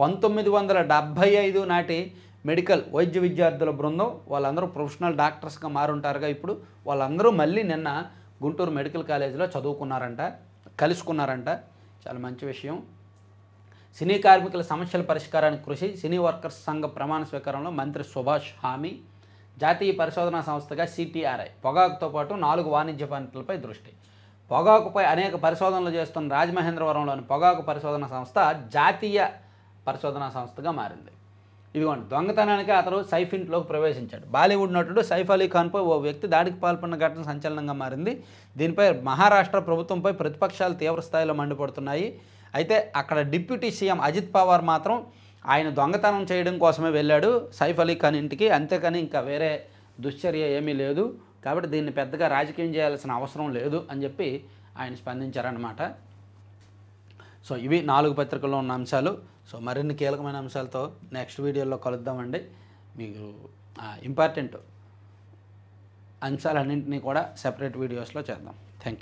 1975 నాటి మెడికల్ వైద్య విద్యార్థుల బృందం, వాళ్ళందరూ ప్రొఫెషనల్ డాక్టర్స్గా మారుంటారుగా. ఇప్పుడు వాళ్ళందరూ మళ్ళీ నిన్న గుంటూరు మెడికల్ కాలేజీలో చదువుకున్నారంట, కలుసుకున్నారంట. చాలా మంచి విషయం. సినీ కార్మికుల సమస్యల పరిష్కారానికి కృషి, సినీ వర్కర్స్ సంఘ ప్రమాణ స్వీకారంలో మంత్రి సుభాష్ హామీ. జాతీయ పరిశోధనా సంస్థగా సిటిఆర్ఐ. పొగాకుతో పాటు 4 వాణిజ్య పంటలపై దృష్టి. పొగాకుపై అనేక పరిశోధనలు చేస్తున్న రాజమహేంద్రవరంలోని పొగాకు పరిశోధనా సంస్థ జాతీయ పరిశోధనా సంస్థగా మారింది. ఇదిగోండి, దొంగతనానికి అతను సైఫ్ ఇంట్లోకి ప్రవేశించాడు. బాలీవుడ్ నటుడు సైఫ్ అలీ ఖాన్పై ఓ వ్యక్తి దాడికి పాల్పడిన ఘటన సంచలనంగా మారింది. దీనిపై మహారాష్ట్ర ప్రభుత్వంపై ప్రతిపక్షాలు తీవ్ర స్థాయిలో మండిపడుతున్నాయి. అయితే అక్కడ డిప్యూటీ సీఎం అజిత్ పవార్ మాత్రం ఆయన దొంగతనం చేయడం కోసమే వెళ్ళాడు సైఫ్ అలీ ఖాన్ ఇంటికి, అంతేకాని ఇంకా వేరే దుశ్చర్య ఏమీ లేదు, కాబట్టి దీన్ని పెద్దగా రాజకీయం చేయాల్సిన అవసరం లేదు అని చెప్పి ఆయన స్పందించారన్నమాట. సో ఇవి 4 పత్రికల్లో ఉన్న అంశాలు. సో మరిన్ని కీలకమైన అంశాలతో నెక్స్ట్ వీడియోలో కలుద్దామండి. మీకు ఇంపార్టెంట్ అంశాలన్నింటినీ కూడా సెపరేట్ వీడియోస్లో చేద్దాం. Thank you.